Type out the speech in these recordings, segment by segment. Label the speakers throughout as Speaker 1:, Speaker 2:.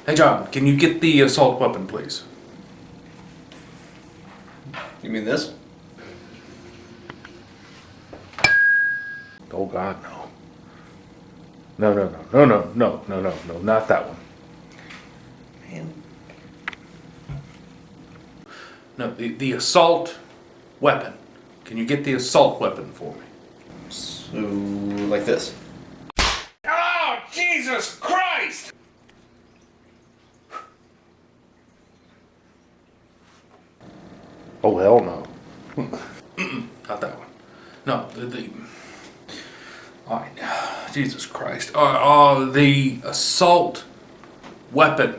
Speaker 1: Hey John, can you get the assault weapon, please?
Speaker 2: You mean this?
Speaker 1: Oh God, no. No, not that one.
Speaker 2: Man.
Speaker 1: No, the assault weapon. Can you get the assault weapon for me?
Speaker 2: So, like this.
Speaker 1: Oh, Jesus Christ! Oh, hell no. Not that one. No, all right, Jesus Christ. The assault weapon.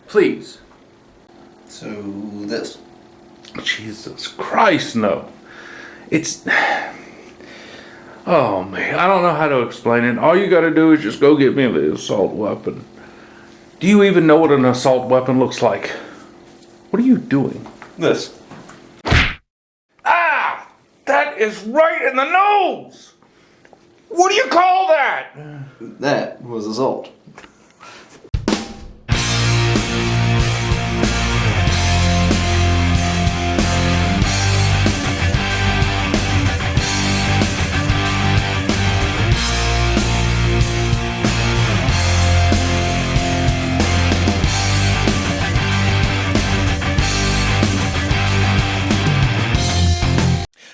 Speaker 1: Please.
Speaker 2: So, this.
Speaker 1: Jesus Christ, no. It's... Oh, man, I don't know how to explain it. All you gotta do is just go get me the assault weapon. Do you even know what an assault weapon looks like? What are you doing?
Speaker 2: This.
Speaker 1: Ah! That is right in the nose! What do you call that?
Speaker 2: That was assault.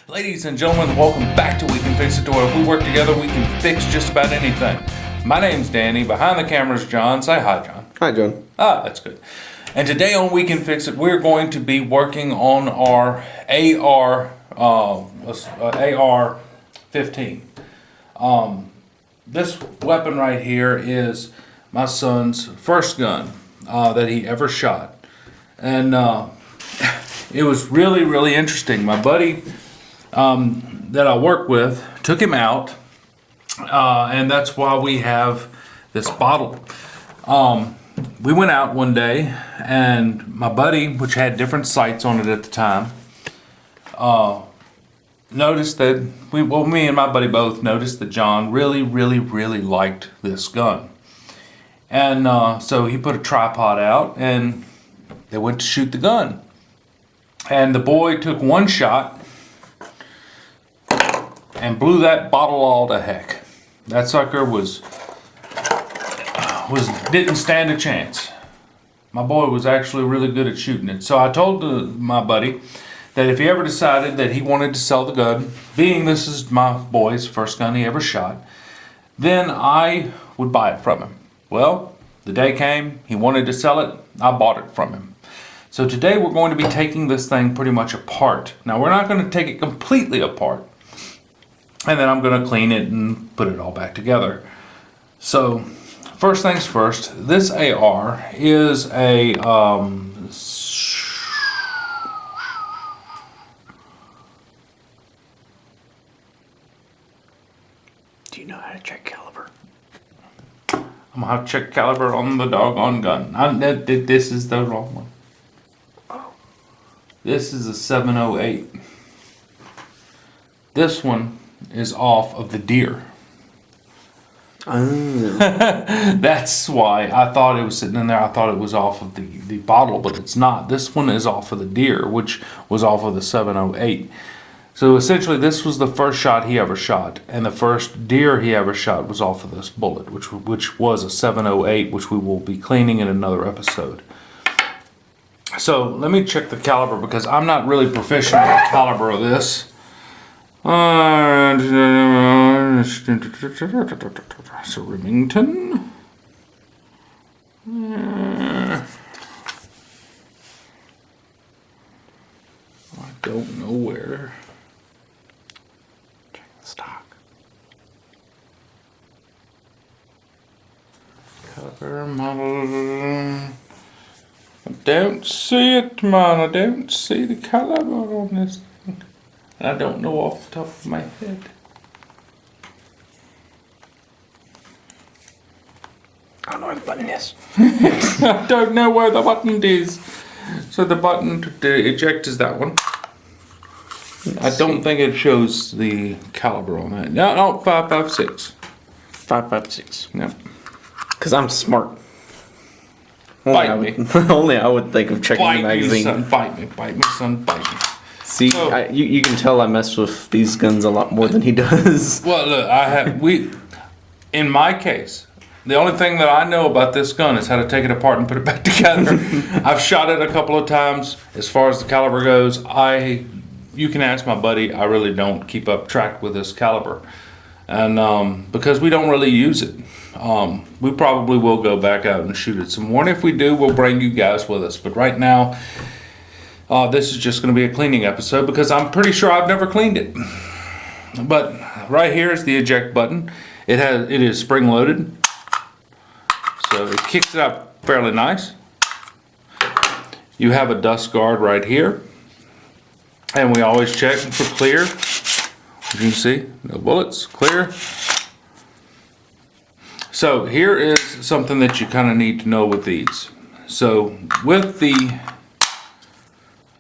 Speaker 1: Ladies and gentlemen, welcome back to We Can Fix It, where if we work together, we can fix just about anything. My name's Danny. Behind the camera is John. Say hi, John.
Speaker 2: Hi, John.
Speaker 1: Ah, that's good. And today on We Can Fix It, we're going to be working on our AR-15. This weapon right here is my son's first gun that he ever shot. And it was really, really interesting. My buddy that I work with took him out, and that's why we have this bottle. We went out one day, and my buddy, which had different sights on it at the time, noticed that me and my buddy both noticed that John really, really, really liked this gun. And so he put a tripod out, and they went to shoot the gun. And the boy took one shot and blew that bottle all to heck. That sucker didn't stand a chance. My boy was actually really good at shooting it. So I told my buddy that if he ever decided that he wanted to sell the gun, being this is my boy's first gun he ever shot, then I would buy it from him. Well, the day came, he wanted to sell it, I bought it from him. So today we're going to be taking this thing pretty much apart. Now we're not going to take it completely apart. And then I'm going to clean it and put it all back together. So, first things first, this AR is a,
Speaker 2: Do you know how to check caliber?
Speaker 1: I'm going to have to check caliber on the doggone gun. This is the wrong one.
Speaker 2: Oh.
Speaker 1: This is a 708. This one is off of the deer.
Speaker 2: Oh.
Speaker 1: That's why I thought it was sitting in there. I thought it was off of the bottle, but it's not. This one is off of the deer, which was off of the 708. So essentially this was the first shot he ever shot, and the first deer he ever shot was off of this bullet, which was a 708, which we will be cleaning in another episode. So let me check the caliber, because I'm not really proficient with the caliber of this. So Remington. I don't know where.
Speaker 2: Check the stock.
Speaker 1: Cover model. I don't see it, man. I don't see the caliber on this thing. I don't know off the top of my head.
Speaker 2: I don't know where the button is.
Speaker 1: I don't know where the button is. So the button to eject is that one. I don't think it shows the caliber on that. No, 5.56.
Speaker 2: 5.56.
Speaker 1: Yep.
Speaker 2: Because I'm smart.
Speaker 1: Bite me.
Speaker 3: Only I would think of checking the
Speaker 1: Bite me,
Speaker 3: magazine.
Speaker 1: son. Bite me, son. Bite me.
Speaker 3: See,
Speaker 1: So-
Speaker 3: you can tell I mess with these guns a lot more than he does.
Speaker 1: Well, look, in my case, the only thing that I know about this gun is how to take it apart and put it back together. I've shot it a couple of times. As far as the caliber goes, you can ask my buddy. I really don't keep up track with this caliber, and because we don't really use it. We probably will go back out and shoot it some more, and if we do, we'll bring you guys with us. But right now, this is just going to be a cleaning episode because I'm pretty sure I've never cleaned it. But right here is the eject button. It is spring loaded, so it kicks it up fairly nice. You have a dust guard right here, and we always check for clear. As you can see, no bullets, clear. So here is something that you kind of need to know with these. So with the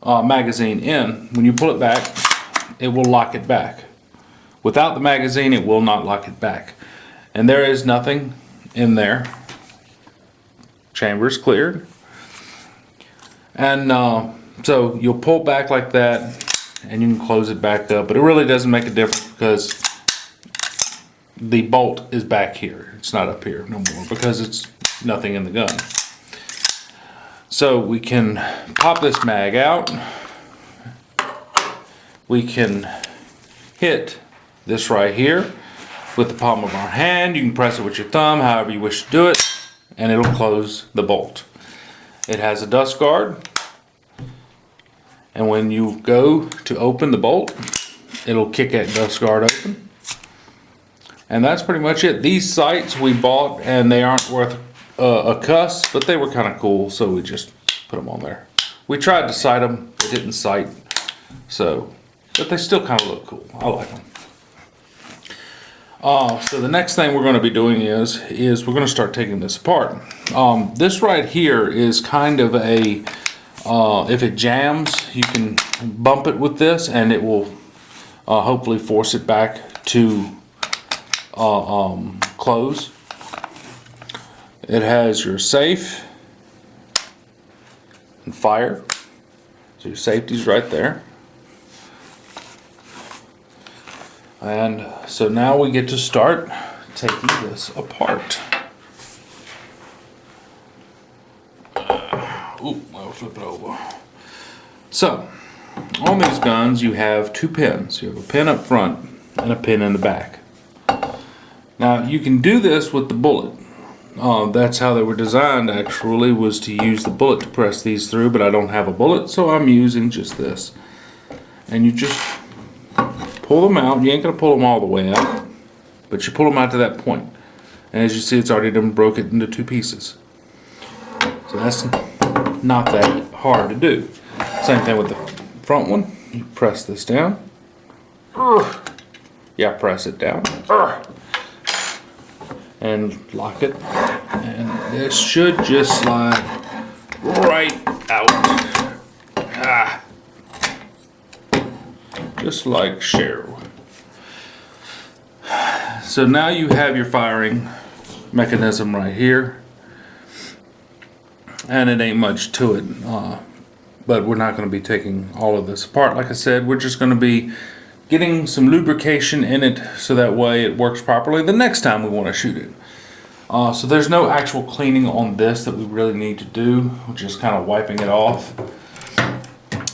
Speaker 1: magazine in, when you pull it back, it will lock it back. Without the magazine, it will not lock it back. And there is nothing in there. Chamber is cleared. And so you'll pull back like that, and you can close it back up. But it really doesn't make a difference because the bolt is back here. It's not up here no more because it's nothing in the gun. So we can pop this mag out. We can hit this right here with the palm of our hand. You can press it with your thumb, however you wish to do it, and it'll close the bolt. It has a dust guard, and when you go to open the bolt, it'll kick that dust guard open. And that's pretty much it. These sights we bought, and they aren't worth a cuss, but they were kind of cool, so we just put them on there. We tried to sight them, it didn't sight, but they still kind of look cool. I like them. So the next thing we're going to be doing is we're going to start taking this apart. This right here is kind of a, if it jams, you can bump it with this and it will hopefully force it back to close. It has your safe and fire, so your safety's right there. And so now we get to start taking this apart. I'll flip it over. So, on these guns you have two pins. You have a pin up front and a pin in the back. Now you can do this with the bullet. That's how they were designed actually, was to use the bullet to press these through, but I don't have a bullet, so I'm using just this. And you just pull them out. You ain't gonna pull them all the way out, but you pull them out to that point. And as you see, it's already done broke it into two pieces. So that's not that hard to do. Same thing with the front one. You press this down. Yeah, press it down. And lock it. And this should just slide right out. Just like Cheryl. So now you have your firing mechanism right here, and it ain't much to it, but we're not going to be taking all of this apart. Like I said, we're just going to be getting some lubrication in it so that way it works properly the next time we want to shoot it. So there's no actual cleaning on this that we really need to do. We're just kind of wiping it off.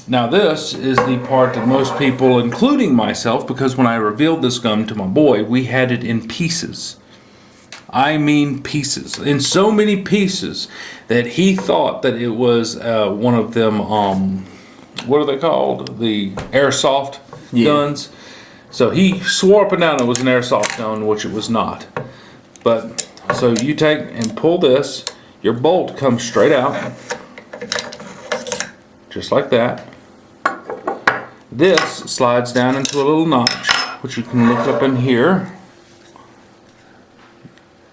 Speaker 1: Now this is the part that most people, including myself, because when I revealed this gun to my boy, we had it in pieces. I mean pieces. In so many pieces that he thought that it was one of them, what are they called? The airsoft guns. So he swore up and down it was an airsoft gun, which it was not. But, so you take and pull this, your bolt comes straight out, just like that. This slides down into a little notch, which you can look up in here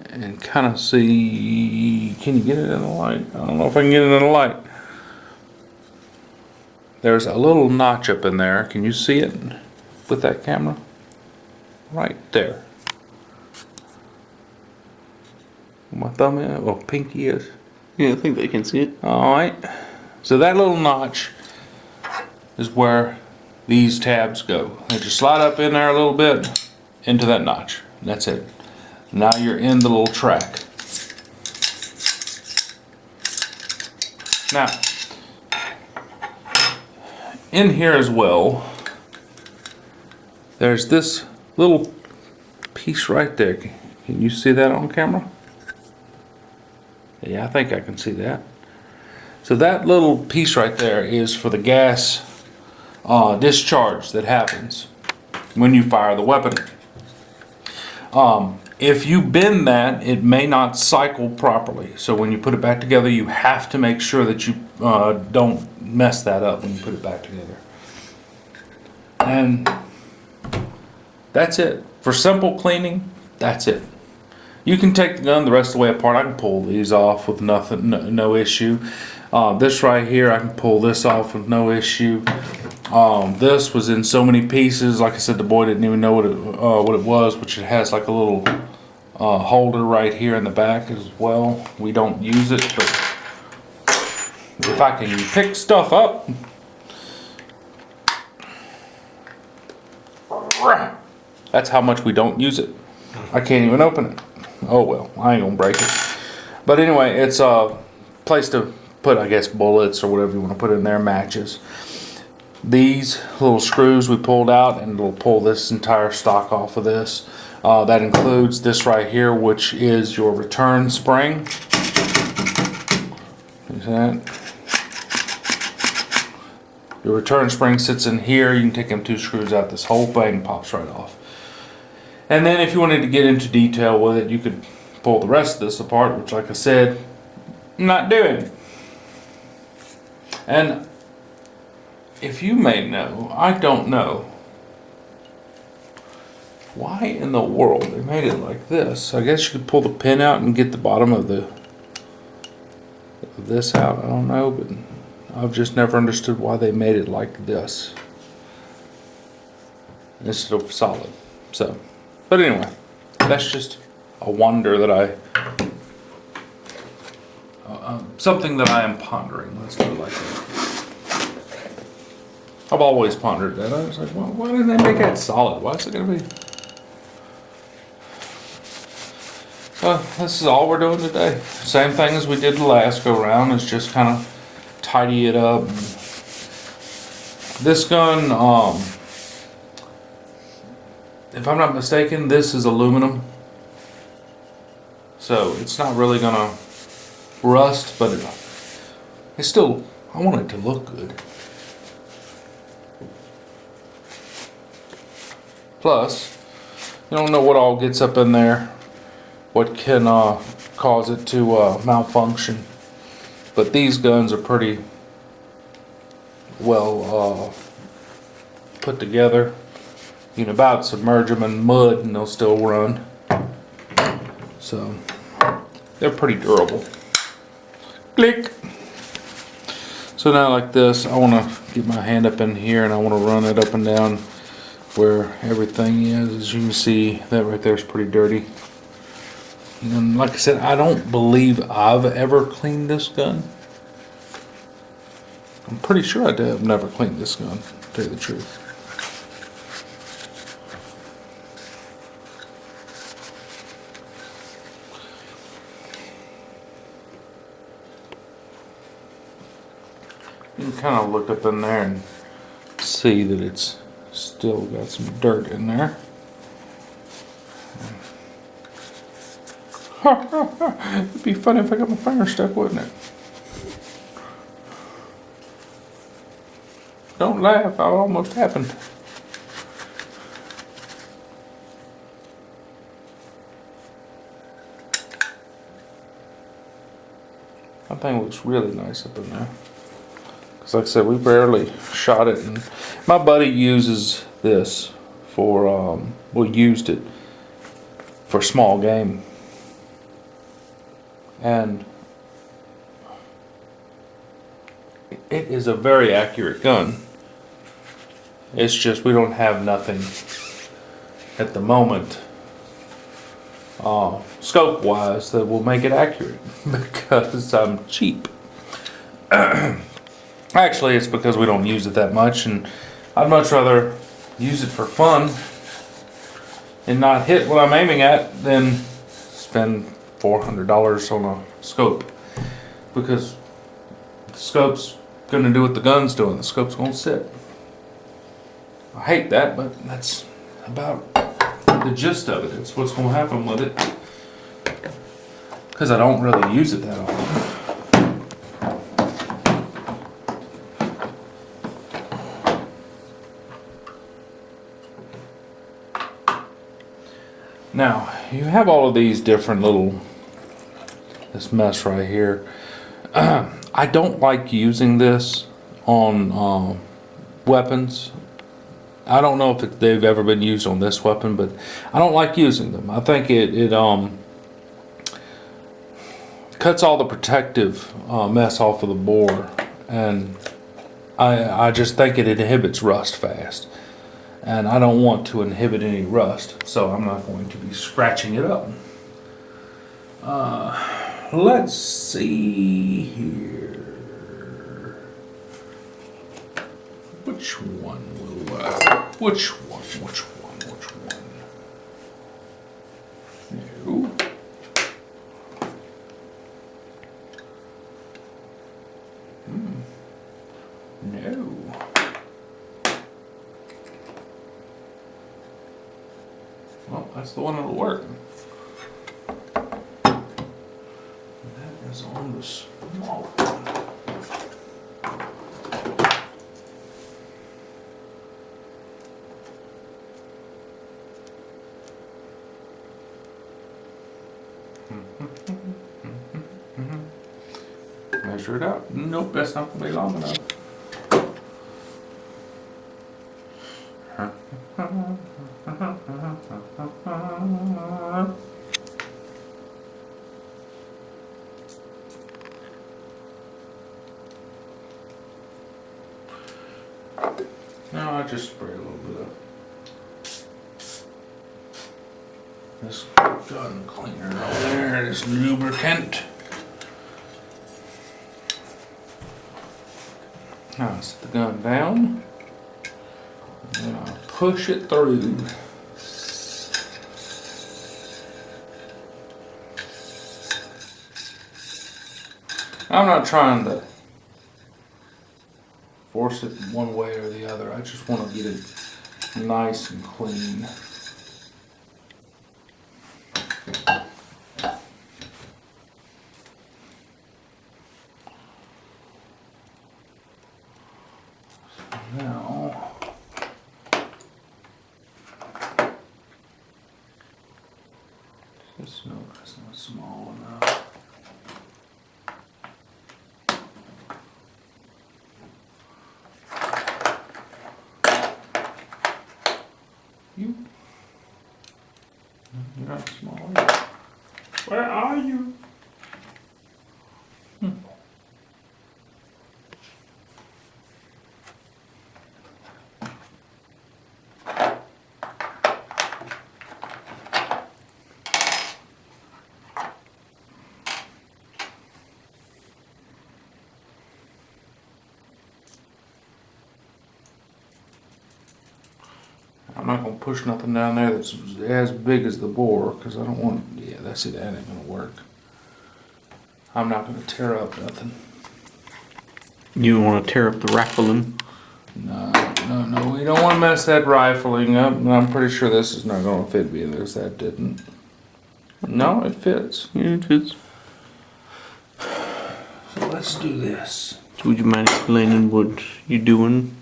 Speaker 1: and kind of see. Can you get it in the light? I don't know if I can get it in the light. There's a little notch up in there. Can you see it with that camera? Right there. Where my thumb is, or pinky is.
Speaker 3: Yeah, I think they can see it.
Speaker 1: Alright, so that little notch is where these tabs go. They just slide up in there a little bit into that notch. And that's it. Now you're in the little track. Now, in here as well, there's this little piece right there. Can you see that on camera? Yeah, I think I can see that. So that little piece right there is for the gas discharge that happens when you fire the weapon. If you bend that, it may not cycle properly. So when you put it back together, you have to make sure that you don't mess that up when you put it back together. And that's it. For simple cleaning, that's it. You can take the gun the rest of the way apart. I can pull these off with nothing, no issue. This right here, I can pull this off with no issue. This was in so many pieces. Like I said, the boy didn't even know what it was, which it has like a little holder right here in the back as well. We don't use it, but if I can pick stuff up, that's how much we don't use it. I can't even open it. Oh well, I ain't gonna break it. But anyway, it's a place to put, I guess, bullets or whatever you want to put in there, matches. These little screws we pulled out, and it'll pull this entire stock off of this. That includes this right here, which is your return spring. See that? Your return spring sits in here. You can take them 2 screws out. This whole thing pops right off. And then if you wanted to get into detail with it, you could pull the rest of this apart, which, like I said, I'm not doing. And if you may know, I don't know, why in the world they made it like this. I guess you could pull the pin out and get the bottom of this out. I don't know, but I've just never understood why they made it like this instead of solid. So, but anyway, that's just a wonder that something that I am pondering. Let's do it like that. I've always pondered that. I was like, well, why didn't they make that solid? Why is it going to be? So this is all we're doing today. Same thing as we did the last go round. Is just kind of tidy it up. This gun, if I'm not mistaken, this is aluminum. So it's not really going to rust, but it's still, I want it to look good. Plus, you don't know what all gets up in there, what can cause it to malfunction. But these guns are pretty well put together. You can about submerge them in mud and they'll still run. So they're pretty durable. Click. So now like this, I want to get my hand up in here and I want to run it up and down where everything is. As you can see, that right there is pretty dirty. And like I said, I don't believe I've ever cleaned this gun. I'm pretty sure I've never cleaned this gun, to tell you the truth. You can kind of look up in there and see that it's still got some dirt in there. It'd be funny if I got my finger stuck, wouldn't it? Don't laugh, that almost happened. That thing looks really nice up in there. Because like I said, we barely shot it. And my buddy uses this for, used it for small game. And it is a very accurate gun. It's just we don't have nothing at the moment scope wise that will make it accurate because I'm cheap. Actually, it's because we don't use it that much, and I'd much rather use it for fun and not hit what I'm aiming at than spend $400 on a scope, because the scope's gonna do what the gun's doing. The scope's gonna sit. I hate that, but that's about the gist of it. It's what's gonna happen with it, because I don't really use it that often. Now, you have all of these different this mess right here. I don't like using this on weapons. I don't know if they've ever been used on this weapon, but I don't like using them. I think it cuts all the protective mess off of the bore, and I just think it inhibits rust fast. And I don't want to inhibit any rust, so I'm not going to be scratching it up. Let's see here. Which one will which one? No. No. Well, that's the one that'll work. That is on the small one. Measure it out. Nope, that's not going to be long enough. Now I just spray a little bit of this gun cleaner over there, this lubricant. Now I set the gun down, and then I push it through. I'm not trying to force it one way or the other. I just want to get it nice and clean. Now, this milk is not small enough. You're not small enough. Where are you? I'm not going to push nothing down there that's as big as the bore, because I don't want, yeah, that's it, that ain't going to work. I'm not going to tear up nothing.
Speaker 3: You want to tear up the rifling?
Speaker 1: No, we don't want to mess that rifling up, and I'm pretty sure this is not going to fit me. That didn't. No, it fits.
Speaker 3: Yeah, it fits.
Speaker 1: So let's do this.
Speaker 3: So would you mind explaining what you're doing?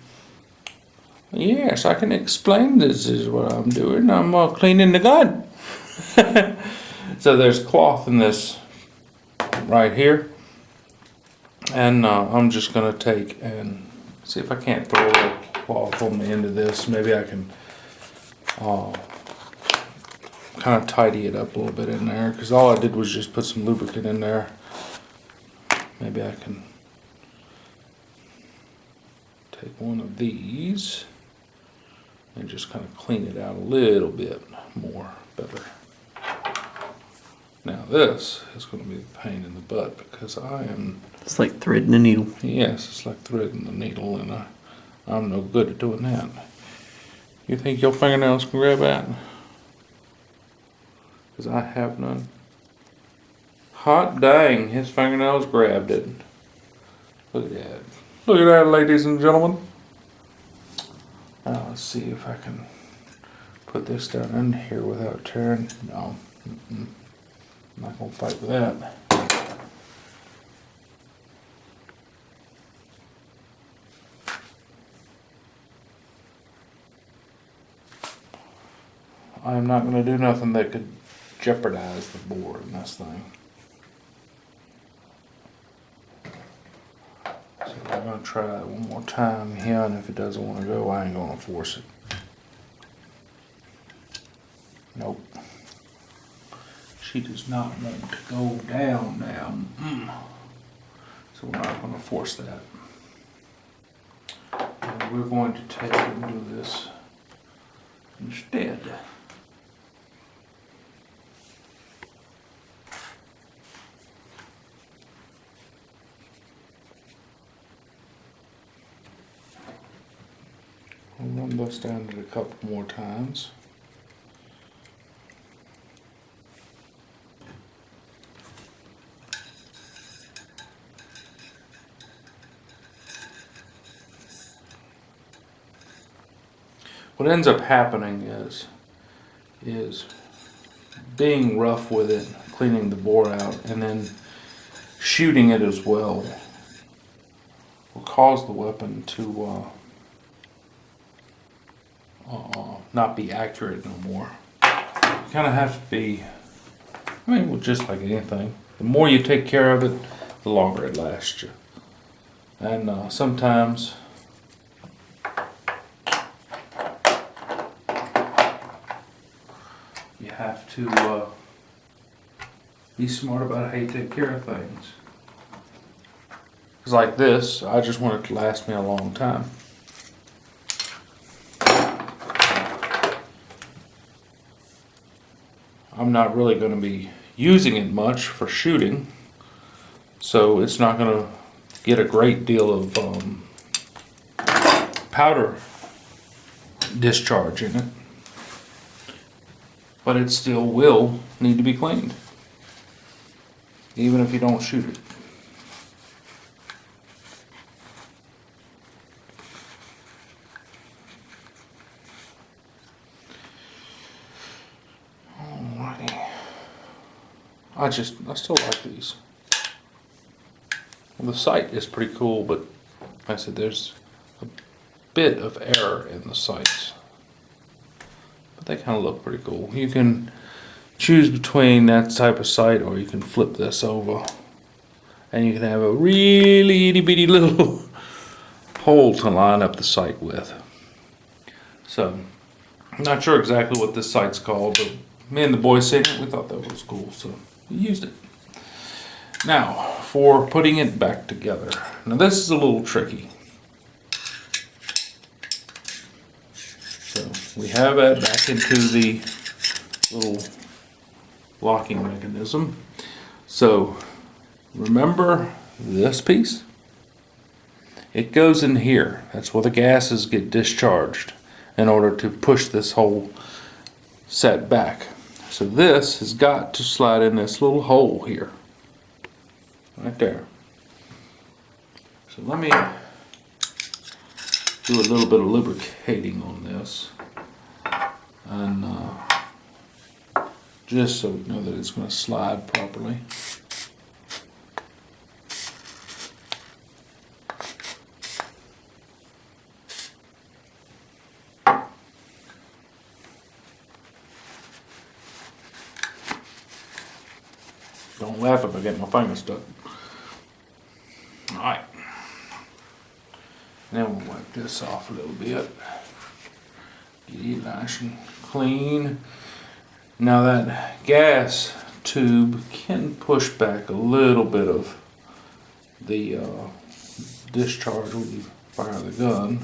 Speaker 1: Yes, I can explain this is what I'm doing. I'm cleaning the gun. So there's cloth in this right here. And I'm just going to take and see if I can't throw a little cloth on the end of this. Maybe I can kind of tidy it up a little bit in there. Because all I did was just put some lubricant in there. Maybe I can take one of these and just kind of clean it out a little bit more, better. Now this is going to be a pain in the butt because
Speaker 3: It's like threading a needle.
Speaker 1: yes, it's like threading the needle, and I'm no good at doing that. You think your fingernails can grab that? Because I have none. Hot dang, his fingernails grabbed it. Look at that. Look at that, ladies and gentlemen. Now let's see if I can put this down in here without tearing. No, I'm not gonna fight with that. I'm not gonna do nothing that could jeopardize the board in this thing. So I'm gonna try it one more time here, and if it doesn't want to go, I ain't gonna force it. Nope. She does not want to go down now. So we're not gonna force that. And we're going to take and do this instead. I'll run this down it a couple more times. What ends up happening is being rough with it, cleaning the bore out, and then shooting it as well will cause the weapon to not be accurate no more. You kind of have to be, I mean, well, just like anything, the more you take care of it, the longer it lasts you. And sometimes you have to be smart about how you take care of things. Because like this, I just want it to last me a long time. I'm not really going to be using it much for shooting, so it's not going to get a great deal of powder discharge in it, but it still will need to be cleaned, even if you don't shoot it. I still like these. Well, the sight is pretty cool, but like I said, there's a bit of error in the sights. But they kind of look pretty cool. You can choose between that type of sight, or you can flip this over. And you can have a really itty bitty little hole to line up the sight with. So, I'm not sure exactly what this sight's called, but me and the boys seen it, we thought that was cool, so we used it. Now, for putting it back together. Now this is a little tricky. So we have that back into the little locking mechanism. So remember this piece? It goes in here. That's where the gases get discharged in order to push this whole set back. So this has got to slide in this little hole here. Right there. So let me do a little bit of lubricating on this. And just so we know that it's going to slide properly. Don't laugh if I get my finger stuck. Alright. Then we'll wipe this off a little bit. Get it nice and clean. Now that gas tube can push back a little bit of the discharge when you fire the gun.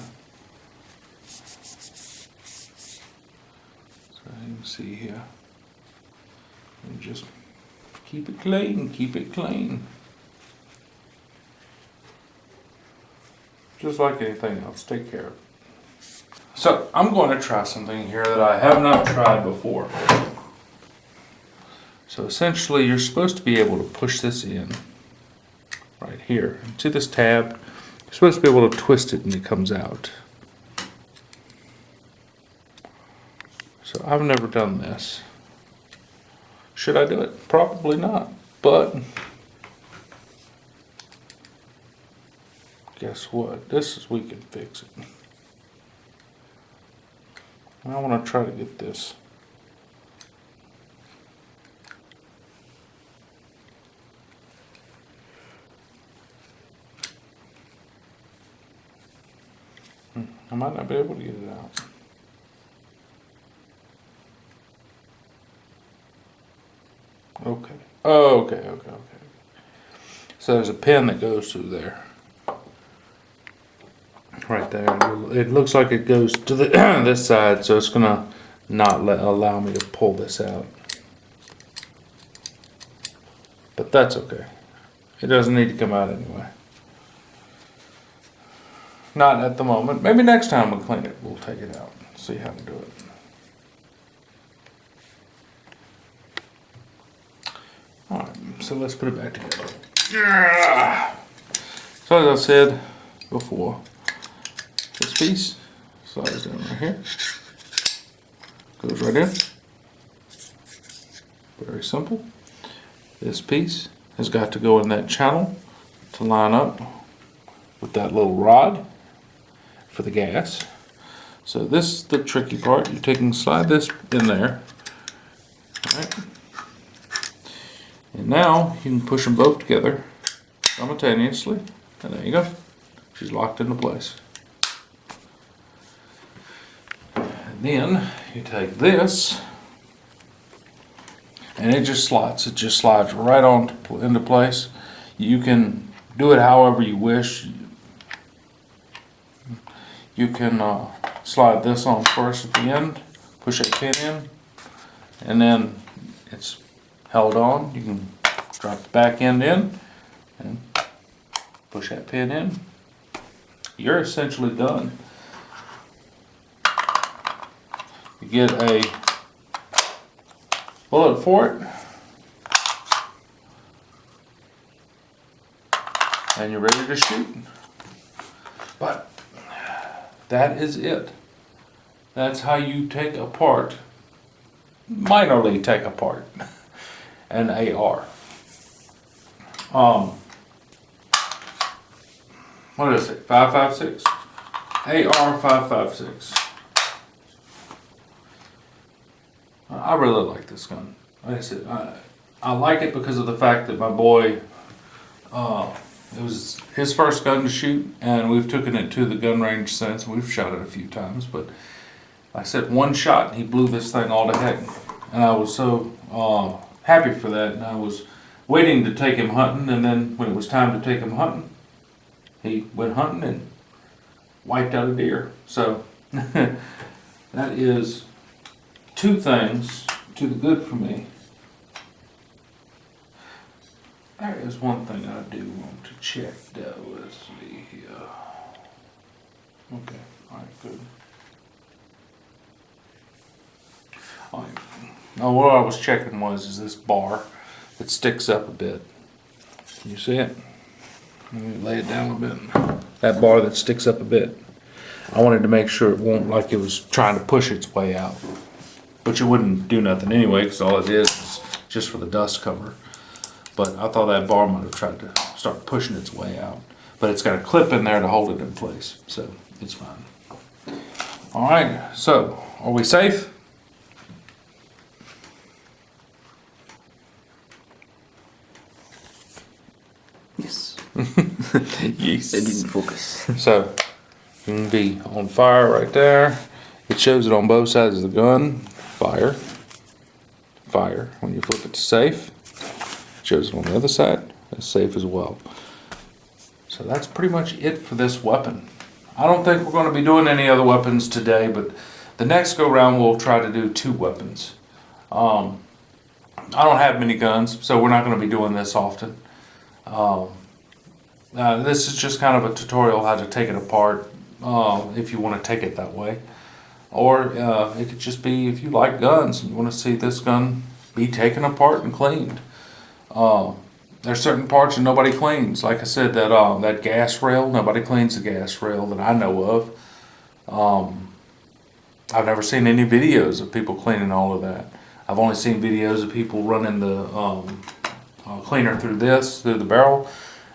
Speaker 1: So you can see here. And just Keep it clean, keep it clean. Just like anything else, take care of it. So I'm going to try something here that I have not tried before. So essentially you're supposed to be able to push this in right here. See this tab? You're supposed to be able to twist it and it comes out. So I've never done this. Should I do it? Probably not, but guess what? We can fix it. I want to try to get this. I might not be able to get it out. Okay. Oh, okay. So there's a pin that goes through there. Right there. It looks like it goes to the this side, so it's gonna not allow me to pull this out. But that's okay. It doesn't need to come out anyway. Not at the moment. Maybe next time we clean it, we'll take it out. See how to do it. Alright, so let's put it back together. So as I said before, this piece slides down right here. Goes right in. Very simple. This piece has got to go in that channel to line up with that little rod for the gas. So this is the tricky part. You take and slide this in there. All right. And now you can push them both together simultaneously. And there you go. She's locked into place. And then you take this and it just slides. It just slides right on into place. You can do it however you wish. You can slide this on first at the end, push that pin in, and then it's held on. You can drop the back end in and push that pin in. You're essentially done. You get a bullet for it, and you're ready to shoot. But that is it. That's how you take apart, minorly take apart, an AR. What is it? 5.56? AR 5.56. I really like this gun. Like I said, I like it because of the fact that my boy, it was his first gun to shoot, and we've taken it to the gun range since. We've shot it a few times, but like I said, one shot and he blew this thing all to heck. And I was so happy for that, and I was waiting to take him hunting, and then when it was time to take him hunting, he went hunting and wiped out a deer. So that is two things to the good for me. There is one thing I do want to check though. Let's see here. Okay, alright, good. Alright. Now what I was checking is this bar that sticks up a bit. Can you see it? Let me lay it down a bit. That bar that sticks up a bit. I wanted to make sure it won't like it was trying to push its way out. But you wouldn't do nothing anyway, because all it is just for the dust cover. But I thought that bar might have tried to start pushing its way out. But it's got a clip in there to hold it in place, so it's fine. Alright, so are we safe?
Speaker 3: Yes.
Speaker 1: Yes.
Speaker 3: It didn't focus.
Speaker 1: So you can be on fire right there. It shows it on both sides of the gun. Fire. Fire. When you flip it to safe, it shows it on the other side. It's safe as well. So that's pretty much it for this weapon. I don't think we're going to be doing any other weapons today, but the next go round we'll try to do 2 weapons. I don't have many guns, so we're not going to be doing this often. This is just kind of a tutorial how to take it apart, if you want to take it that way. Or it could just be if you like guns and you want to see this gun be taken apart and cleaned. There's certain parts that nobody cleans. Like I said, that gas rail, nobody cleans the gas rail that I know of. I've never seen any videos of people cleaning all of that. I've only seen videos of people running the cleaner through the barrel.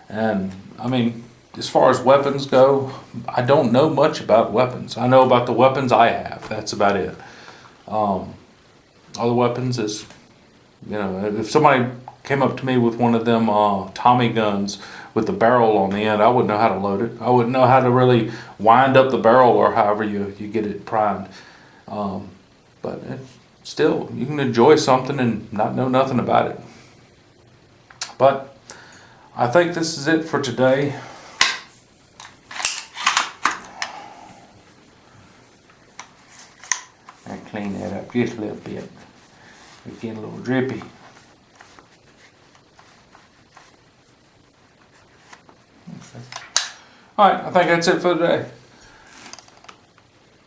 Speaker 1: And I mean, as far as weapons go, I don't know much about weapons. I know about the weapons I have. That's about it. Other weapons is, if somebody came up to me with one of them Tommy guns with the barrel on the end, I wouldn't know how to load it. I wouldn't know how to really wind up the barrel or however you get it primed. But still, you can enjoy something and not know nothing about it. But I think this is it for today. I clean that up just a little bit. It's getting a little drippy. Alright, I think that's it for today.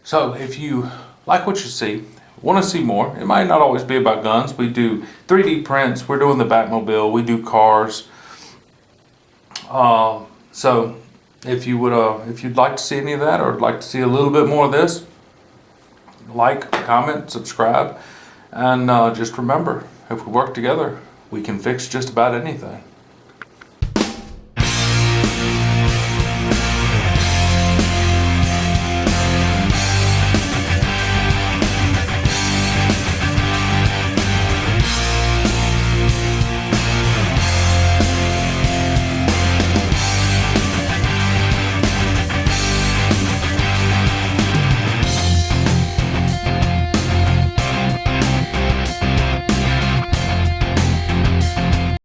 Speaker 1: So if you like what you see, want to see more, it might not always be about guns. We do 3D prints, we're doing the Batmobile, we do cars. So if you'd like to see any of that or like to see a little bit more of this, like, comment, subscribe, and just remember, if we work together, we can fix just about anything.